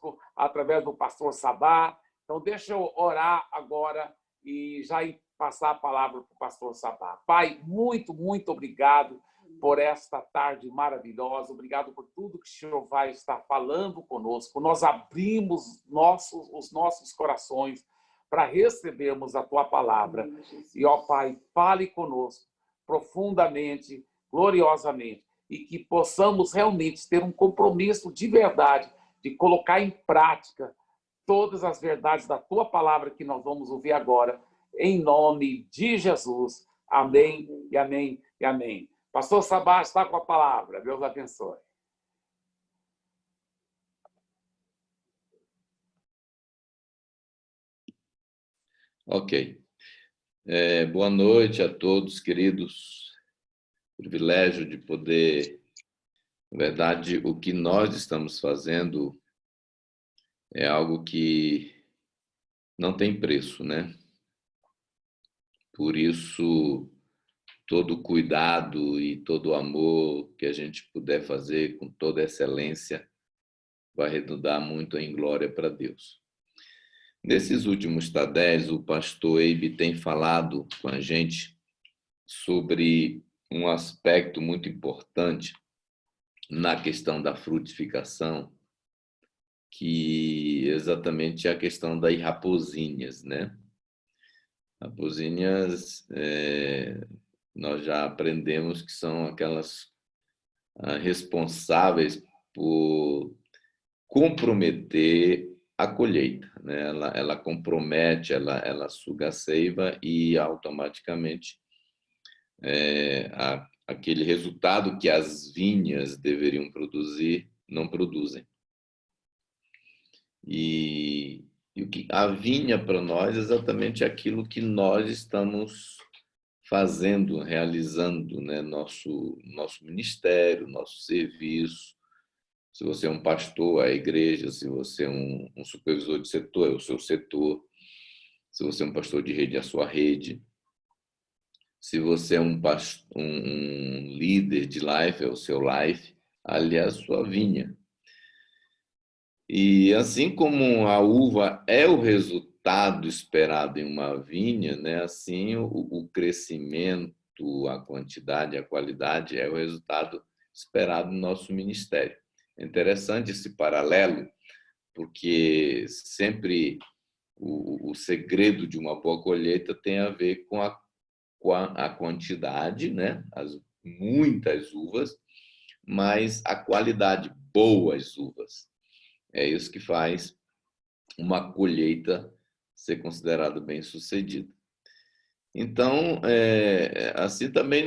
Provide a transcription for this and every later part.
conosco através do pastor Sabá. Então, deixa eu orar agora e já passar a palavra para o pastor Sabá. Pai, muito, muito obrigado por esta tarde maravilhosa. Obrigado por tudo que o Senhor vai estar falando conosco. Nós abrimos os nossos corações para recebermos a Tua palavra. E, ó Pai, fale conosco profundamente, gloriosamente, e que possamos realmente ter um compromisso de verdade, de colocar em prática todas as verdades da Tua palavra que nós vamos ouvir agora, em nome de Jesus. Amém e amém e amém. Pastor Sabá está com a palavra. Deus abençoe. Ok. Boa noite a todos, queridos. Privilégio de poder... Na verdade, o que nós estamos fazendo é algo que não tem preço, né? Por isso, todo cuidado e todo amor que a gente puder fazer com toda excelência vai redundar muito em glória para Deus. Nesses últimos tadés, o pastor Eibe tem falado com a gente sobre um aspecto muito importante na questão da frutificação, que exatamente é a questão das raposinhas, né? Raposinhas, nós já aprendemos que são aquelas responsáveis por comprometer a colheita, né? Ela compromete, ela suga a seiva e automaticamente aquele resultado que as vinhas deveriam produzir, não produzem. E o que a vinha para nós é exatamente aquilo que nós estamos fazendo, realizando, né? Nosso ministério, nosso serviço. Se você é um pastor, a igreja. Se você é um supervisor de setor, é o seu setor. Se você é um pastor de rede, é a sua rede. Se você é um líder de life, é o seu life. Ali é a sua vinha. E assim como a uva é o resultado esperado em uma vinha, né? Assim o crescimento, a quantidade, a qualidade é o resultado esperado no nosso ministério. É interessante esse paralelo, porque sempre o segredo de uma boa colheita tem a ver com a quantidade, né? Muitas uvas, mas a qualidade, boas uvas. É isso que faz uma colheita ser considerada bem-sucedida. Então, assim também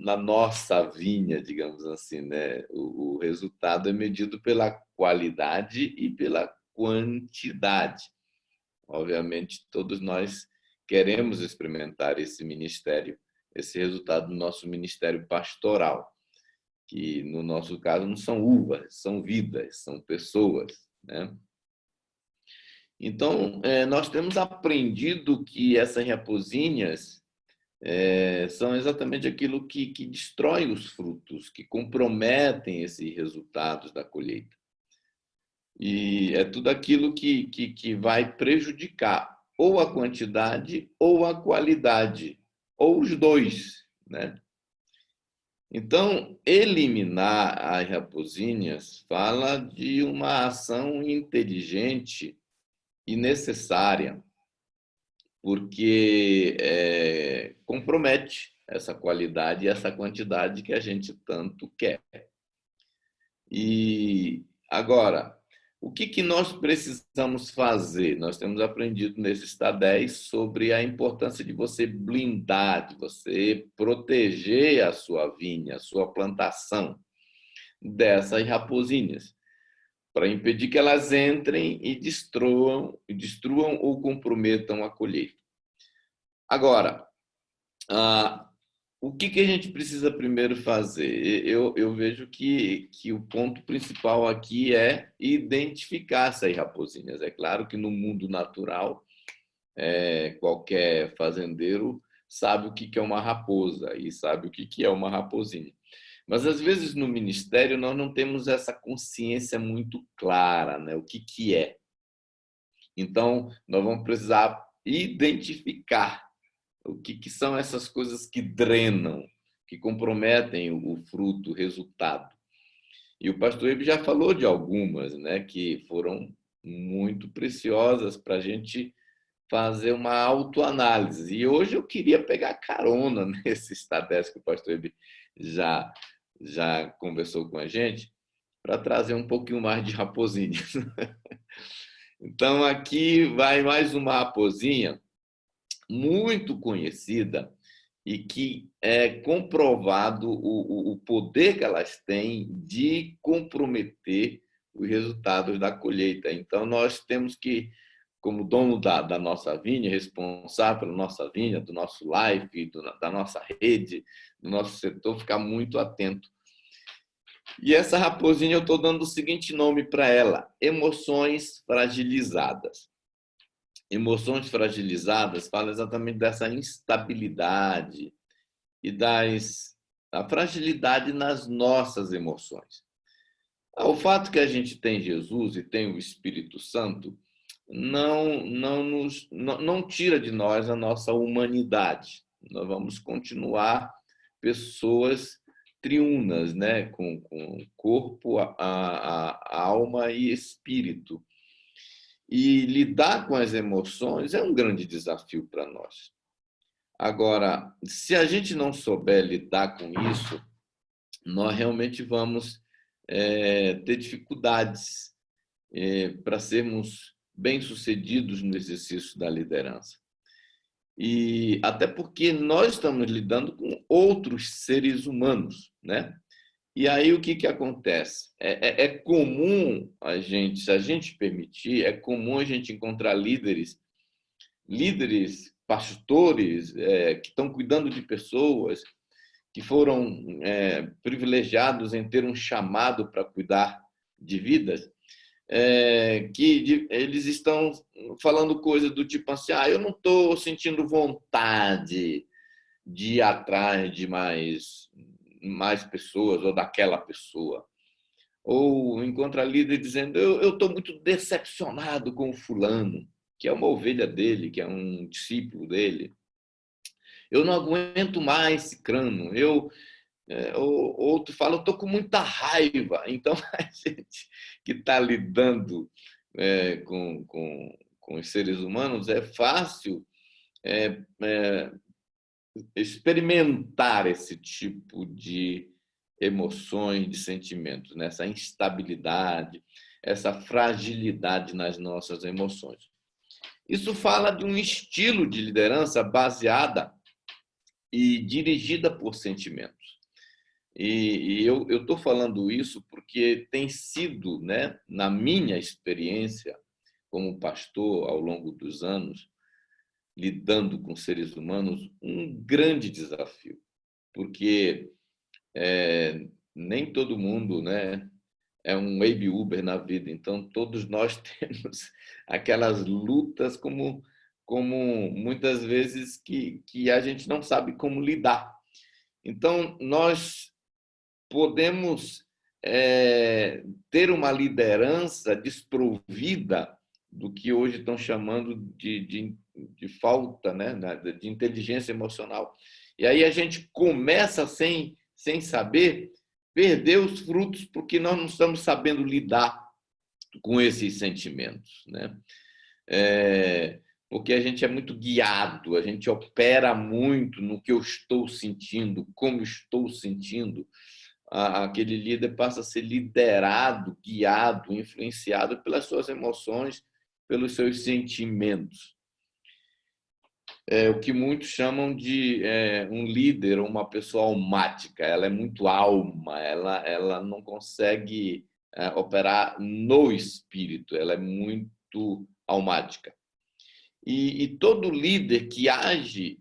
na nossa vinha, digamos assim, né? O resultado é medido pela qualidade e pela quantidade. Obviamente, todos nós queremos experimentar esse ministério, esse resultado do nosso ministério pastoral, que no nosso caso não são uvas, são vidas, são pessoas, né? Então, nós temos aprendido que essas raposinhas são exatamente aquilo que destrói os frutos, que comprometem esses resultados da colheita. E é tudo aquilo que vai prejudicar ou a quantidade ou a qualidade, ou os dois, né? Então, eliminar as raposinhas fala de uma ação inteligente e necessária, porque compromete essa qualidade e essa quantidade que a gente tanto quer. E agora, o que nós precisamos fazer? Nós temos aprendido nesses TADEs sobre a importância de você blindar, de você proteger a sua vinha, a sua plantação dessas raposinhas, para impedir que elas entrem e destruam ou comprometam a colheita. Agora, o que a gente precisa primeiro fazer? Eu vejo que o ponto principal aqui é identificar essas raposinhas. É claro que no mundo natural, qualquer fazendeiro sabe o que é uma raposa e sabe o que é uma raposinha. Mas, às vezes, no ministério, nós não temos essa consciência muito clara, né? O que é. Então, nós vamos precisar identificar o que são essas coisas que drenam, que comprometem o fruto, o resultado. E o pastor Ibe já falou de algumas, né, que foram muito preciosas para a gente fazer uma autoanálise. E hoje eu queria pegar carona nesses tabés que o pastor Ibe já conversou com a gente, para trazer um pouquinho mais de raposinha. Então, aqui vai mais uma raposinha muito conhecida e que é comprovado o poder que elas têm de comprometer os resultados da colheita. Então, nós temos que, como dono da nossa vinha, responsável pela nossa vinha, do nosso life, da nossa rede, do nosso setor, ficar muito atento. E essa raposinha eu estou dando o seguinte nome para ela: emoções fragilizadas. Emoções fragilizadas fala exatamente dessa instabilidade e da fragilidade nas nossas emoções. O fato que a gente tem Jesus e tem o Espírito Santo não tira de nós a nossa humanidade. Nós vamos continuar pessoas triunas, né? Com corpo, a alma e espírito. E lidar com as emoções é um grande desafio para nós. Agora, se a gente não souber lidar com isso, nós realmente vamos ter dificuldades para sermos bem-sucedidos no exercício da liderança. E até porque nós estamos lidando com outros seres humanos, né? E aí o que acontece? É comum a gente, se a gente permitir, é comum a gente encontrar líderes, pastores que estão cuidando de pessoas, que foram privilegiados em ter um chamado para cuidar de vidas, que eles estão falando coisas do tipo assim: eu não estou sentindo vontade de ir atrás de mais pessoas ou daquela pessoa. Ou encontra líder dizendo: eu estou muito decepcionado com o fulano, que é uma ovelha dele, que é um discípulo dele. Eu não aguento mais esse crânio. Outro fala: eu estou com muita raiva. Então, a gente que está lidando com os seres humanos, é fácil experimentar esse tipo de emoções, de sentimentos, nessa instabilidade, essa fragilidade nas nossas emoções. Isso fala de um estilo de liderança baseada e dirigida por sentimentos. E eu estou falando isso porque tem sido, né, na minha experiência como pastor ao longo dos anos, lidando com seres humanos, um grande desafio, porque nem todo mundo, né, é um baby Uber na vida. Então, todos nós temos aquelas lutas como muitas vezes que a gente não sabe como lidar. Então, nós podemos ter uma liderança desprovida do que hoje estão chamando de falta, né, de inteligência emocional. E aí a gente começa sem saber, perder os frutos porque nós não estamos sabendo lidar com esses sentimentos, né? Porque a gente é muito guiado, a gente opera muito no que eu estou sentindo, como estou sentindo. Aquele líder passa a ser liderado, guiado, influenciado pelas suas emoções, pelos seus sentimentos. O que muitos chamam de um líder, uma pessoa almática. Ela é muito alma, ela não consegue operar no espírito, ela é muito almática. E todo líder que age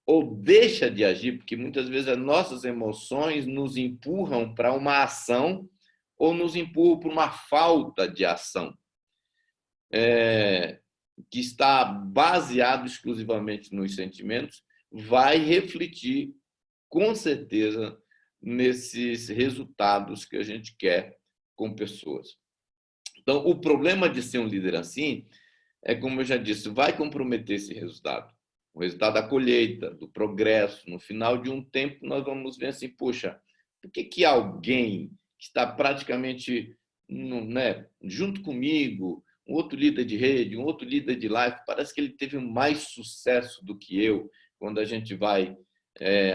ou deixa de agir, porque muitas vezes as nossas emoções nos empurram para uma ação ou nos empurram para uma falta de ação, que está baseado exclusivamente nos sentimentos, vai refletir, com certeza, nesses resultados que a gente quer com pessoas. Então, o problema de ser um líder assim é, como eu já disse, vai comprometer esse resultado. O resultado da colheita, do progresso. No final de um tempo, nós vamos ver assim, poxa, por que alguém que está praticamente, né, junto comigo, um outro líder de rede, um outro líder de live, parece que ele teve mais sucesso do que eu quando a gente vai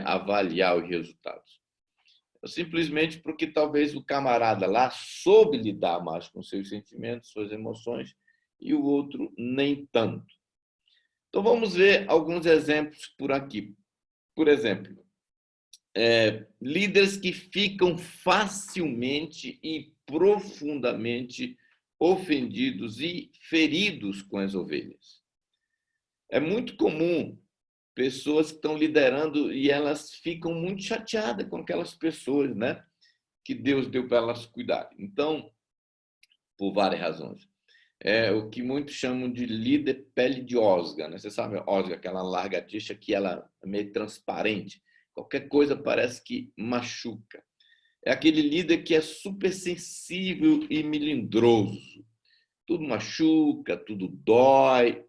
avaliar os resultados? Simplesmente porque talvez o camarada lá soube lidar mais com seus sentimentos, suas emoções, e o outro nem tanto. Então, vamos ver alguns exemplos por aqui. Por exemplo, líderes que ficam facilmente e profundamente ofendidos e feridos com as ovelhas. É muito comum pessoas que estão liderando e elas ficam muito chateadas com aquelas pessoas, né, que Deus deu para elas cuidarem. Então, por várias razões. É o que muitos chamam de líder pele de osga, né? Você sabe, osga, aquela lagartixa que ela é meio transparente. Qualquer coisa parece que machuca. É aquele líder que é super sensível e melindroso. Tudo machuca, tudo dói,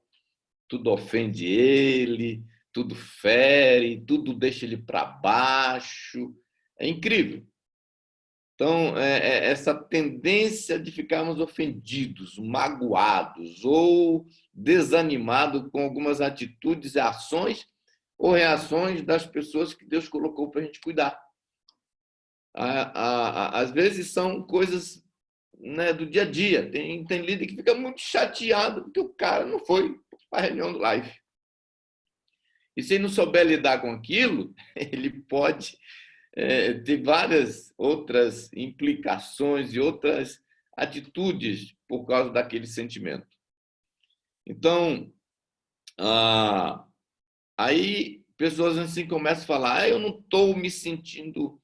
tudo ofende ele, tudo fere, tudo deixa ele para baixo. É incrível. Então, essa tendência de ficarmos ofendidos, magoados ou desanimados com algumas atitudes, ações ou reações das pessoas que Deus colocou para a gente cuidar. Às vezes são coisas, né, do dia a dia. Tem líder que fica muito chateado porque o cara não foi para a reunião do live. E se ele não souber lidar com aquilo, ele pode ter várias outras implicações e outras atitudes por causa daquele sentimento. Então, aí pessoas assim começam a falar: eu não estou me sentindo,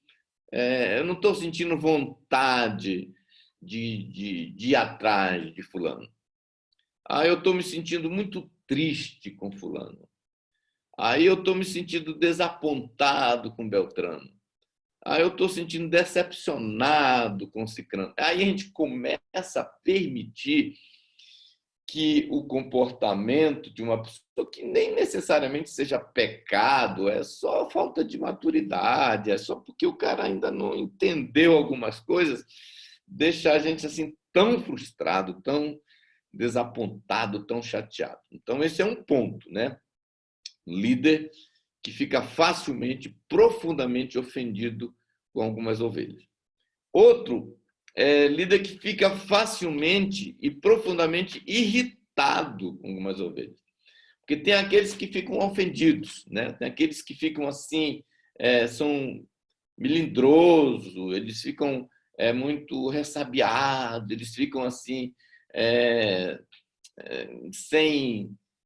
eu não estou sentindo vontade de ir atrás de fulano. Eu estou me sentindo muito triste com fulano. Aí eu estou me sentindo desapontado com Beltrano. Eu estou sentindo decepcionado com o ciclano. Aí a gente começa a permitir que o comportamento de uma pessoa, que nem necessariamente seja pecado, é só falta de maturidade, é só porque o cara ainda não entendeu algumas coisas, deixa a gente assim tão frustrado, tão desapontado, tão chateado. Então, esse é um ponto, né? Líder que fica facilmente, profundamente ofendido com algumas ovelhas. Outro líder que fica facilmente e profundamente irritado com algumas ovelhas. Porque tem aqueles que ficam ofendidos, né? Tem aqueles que ficam assim, são melindrosos, eles ficam muito ressabiados, eles ficam assim,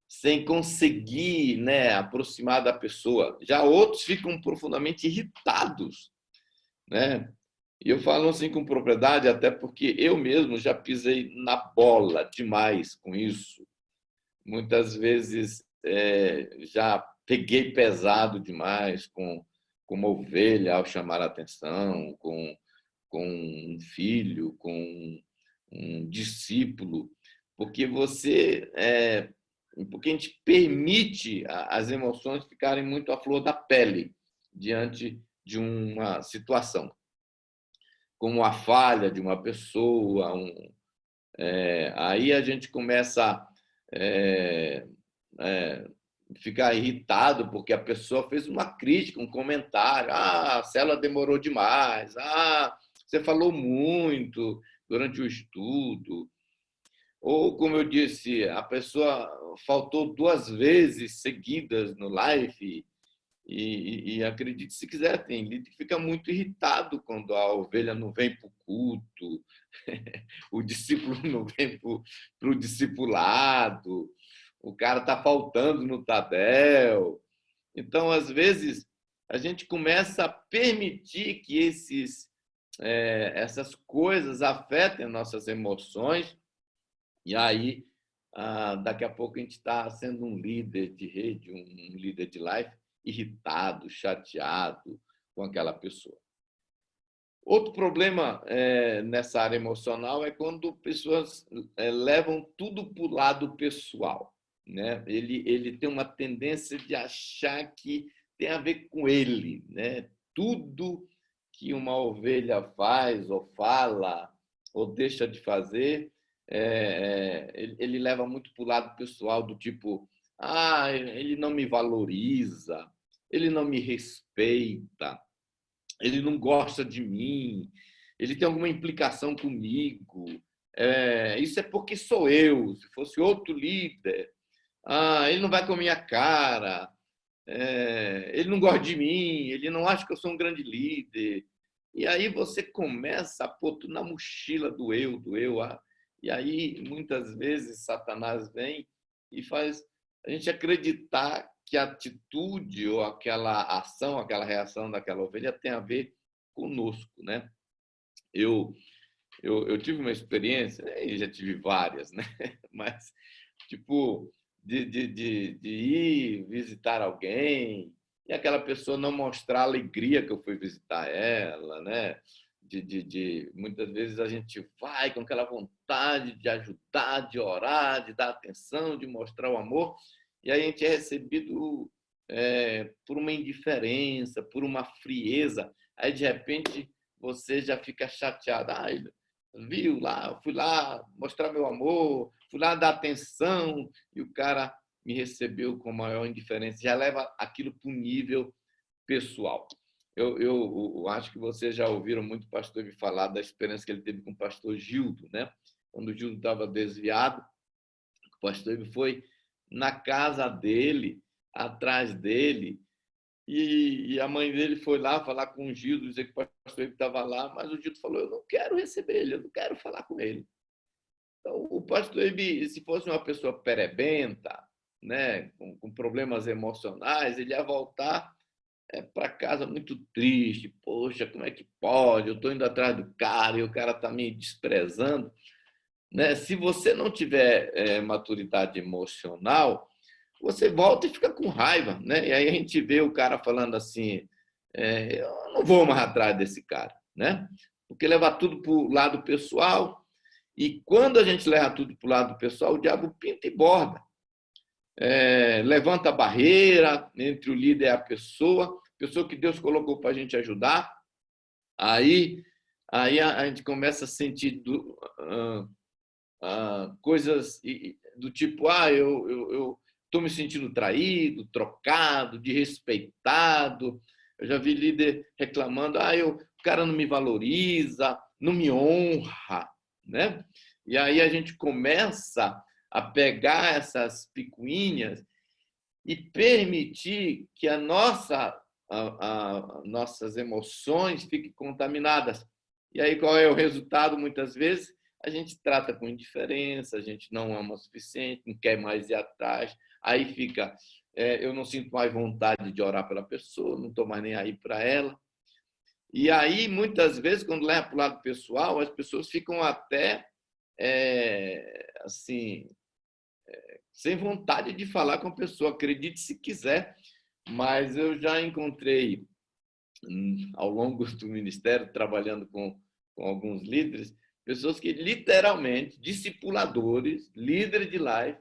sem conseguir, né, aproximar da pessoa. Já outros ficam profundamente irritados, né? E eu falo assim com propriedade, até porque eu mesmo já pisei na bola demais com isso. Muitas vezes já peguei pesado demais com uma ovelha ao chamar a atenção, com um filho, com um discípulo, porque porque a gente permite as emoções ficarem muito à flor da pele diante de uma situação, como a falha de uma pessoa. Aí a gente começa a ficar irritado porque a pessoa fez uma crítica, um comentário: a célula demorou demais, você falou muito durante o estudo. Ou, como eu disse, a pessoa faltou 2 vezes seguidas no live. E acredite se quiser, tem líder que fica muito irritado quando a ovelha não vem para o culto, o discípulo não vem para o discipulado, o cara está faltando no Tadel. Então, às vezes, a gente começa a permitir que essas coisas afetem nossas emoções, e aí, daqui a pouco, a gente está sendo um líder de rede, um líder de life, irritado, chateado com aquela pessoa. Outro problema nessa área emocional é quando pessoas levam tudo para o lado pessoal, né? Ele tem uma tendência de achar que tem a ver com ele, né? Tudo que uma ovelha faz ou fala ou deixa de fazer, ele leva muito para o lado pessoal, do tipo, ele não me valoriza, ele não me respeita, ele não gosta de mim, ele tem alguma implicação comigo. Isso é porque sou eu. Se fosse outro líder, ele não vai com a minha cara, ele não gosta de mim, ele não acha que eu sou um grande líder. E aí você começa a pôr tudo na mochila do eu, do eu. E aí, muitas vezes, Satanás vem e faz a gente acreditar que a atitude ou aquela ação, aquela reação daquela ovelha tem a ver conosco, né? Eu tive uma experiência, e já tive várias, né? Mas, tipo, de ir visitar alguém e aquela pessoa não mostrar a alegria que eu fui visitar ela, né? Muitas vezes a gente vai com aquela vontade de ajudar, de orar, de dar atenção, de mostrar o amor, e aí a gente é recebido por uma indiferença, por uma frieza. Aí, de repente, você já fica chateado. Viu lá, fui lá mostrar meu amor, fui lá dar atenção, e o cara me recebeu com maior indiferença. Já leva aquilo para o nível pessoal. Eu acho que vocês já ouviram muito o pastor me falar da experiência que ele teve com o pastor Gildo, né? Quando o Gildo estava desviado, o pastor foi na casa dele, atrás dele, e a mãe dele foi lá falar com o Gildo, dizer que o pastor estava lá, mas o Gildo falou, eu não quero receber ele, eu não quero falar com ele. Então, o pastor, se fosse uma pessoa perebenta, né, com problemas emocionais, ele ia voltar para casa muito triste. Poxa, como é que pode? Eu estou indo atrás do cara e o cara está me desprezando. Né? Se você não tiver maturidade emocional, você volta e fica com raiva. Né? E aí a gente vê o cara falando assim, eu não vou mais atrás desse cara. Né? Porque levar tudo para o lado pessoal, e quando a gente leva tudo para o lado pessoal, o diabo pinta e borda. Levanta a barreira entre o líder e a pessoa que Deus colocou para a gente ajudar. Aí a gente começa a sentir coisas do tipo, eu estou me sentindo traído, trocado, desrespeitado. Eu já vi líder reclamando, o cara não me valoriza, não me honra, né? E aí a gente começa a pegar essas picuinhas e permitir que nossas emoções fiquem contaminadas. E aí qual é o resultado? Muitas vezes a gente trata com indiferença, a gente não ama o suficiente, não quer mais ir atrás, aí fica, eu não sinto mais vontade de orar pela pessoa, não estou mais nem aí para ela. E aí, muitas vezes, quando leva para o lado pessoal, as pessoas ficam até assim, sem vontade de falar com a pessoa, acredite se quiser, mas eu já encontrei, ao longo do ministério, trabalhando com alguns líderes, pessoas que literalmente, discipuladores, líderes de life,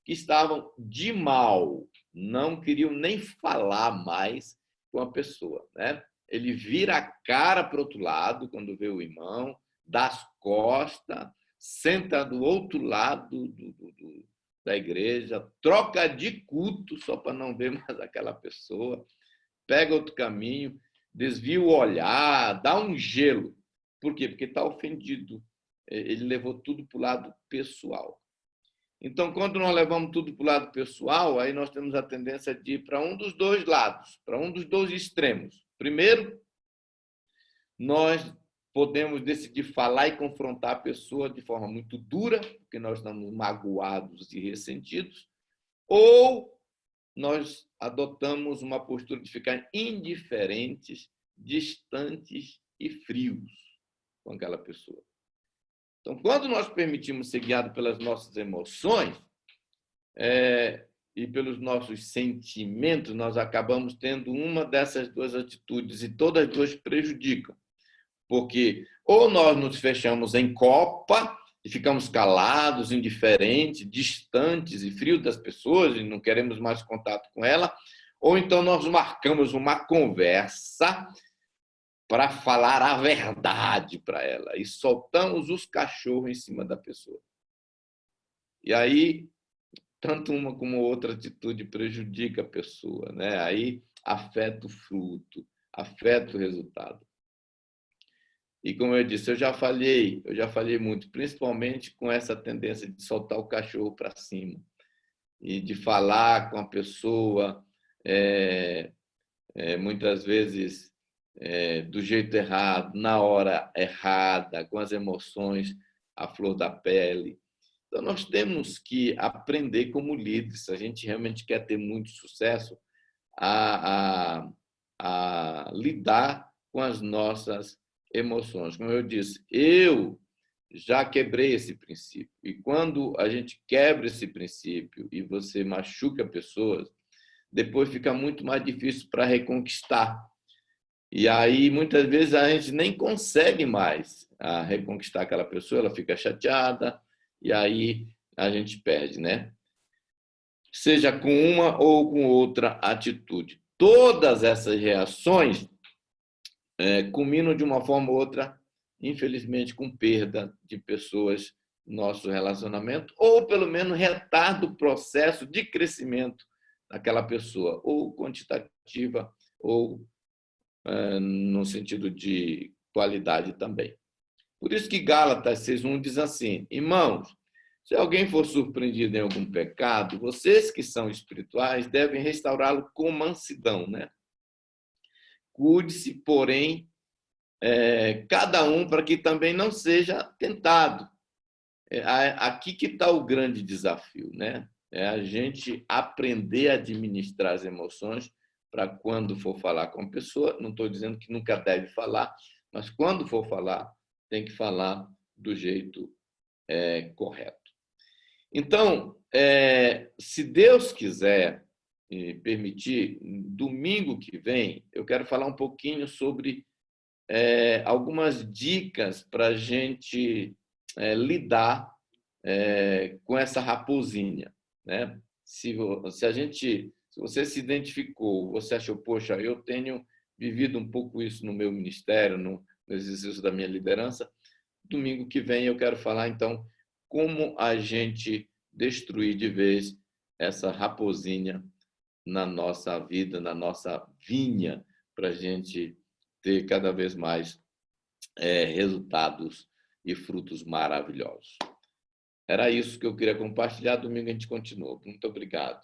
que estavam de mal, não queriam nem falar mais com a pessoa. Né? Ele vira a cara para o outro lado, quando vê o irmão, dá as costas, senta do outro lado da igreja, troca de culto só para não ver mais aquela pessoa, pega outro caminho, desvia o olhar, dá um gelo. Por quê? Porque está ofendido. Ele levou tudo para o lado pessoal. Então, quando nós levamos tudo para o lado pessoal, aí nós temos a tendência de ir para um dos dois lados, para um dos dois extremos. Primeiro, nós podemos decidir falar e confrontar a pessoa de forma muito dura, porque nós estamos magoados e ressentidos, ou nós adotamos uma postura de ficar indiferentes, distantes e frios com aquela pessoa. Então, quando nós permitimos ser guiados pelas nossas emoções e pelos nossos sentimentos, nós acabamos tendo uma dessas duas atitudes, e todas as duas prejudicam. porque ou nós nos fechamos em copa e ficamos calados, indiferentes, distantes e frios das pessoas e não queremos mais contato com ela, ou então nós marcamos uma conversa para falar a verdade para ela e soltamos os cachorros em cima da pessoa. E aí, tanto uma como outra atitude prejudica a pessoa, né? Aí afeta o fruto, afeta o resultado. E como eu disse, eu já falhei muito, principalmente com essa tendência de soltar o cachorro para cima e de falar com a pessoa muitas vezes do jeito errado, na hora errada, com as emoções à flor da pele. Então, nós temos que aprender como líderes, se a gente realmente quer ter muito sucesso, a lidar com as nossas emoções. Como eu disse, eu já quebrei esse princípio. E quando a gente quebra esse princípio e você machuca pessoas, depois fica muito mais difícil para reconquistar. E aí, muitas vezes, a gente nem consegue mais reconquistar aquela pessoa, ela fica chateada, e aí a gente perde, né? Seja com uma ou com outra atitude. Todas essas reações culminam de uma forma ou outra, infelizmente, com perda de pessoas no nosso relacionamento, ou pelo menos retarda o processo de crescimento daquela pessoa, ou quantitativa, ou no sentido de qualidade também. Por isso que Gálatas 6:1 diz assim: irmãos, se alguém for surpreendido em algum pecado, vocês que são espirituais devem restaurá-lo com mansidão, né? Cuide-se, porém, cada um para que também não seja tentado. Aqui que está o grande desafio, né? É a gente aprender a administrar as emoções para quando for falar com a pessoa, não estou dizendo que nunca deve falar, mas quando for falar, tem que falar do jeito correto. Então, se Deus quiser e permitir, domingo que vem, eu quero falar um pouquinho sobre algumas dicas para a gente lidar com essa raposinha, né? Se você se identificou, você achou, poxa, eu tenho vivido um pouco isso no meu ministério, no exercício da minha liderança, domingo que vem eu quero falar, então, como a gente destruir de vez essa raposinha na nossa vida, na nossa vinha, para a gente ter cada vez mais resultados e frutos maravilhosos. Era isso que eu queria compartilhar. Domingo a gente continua. Muito obrigado.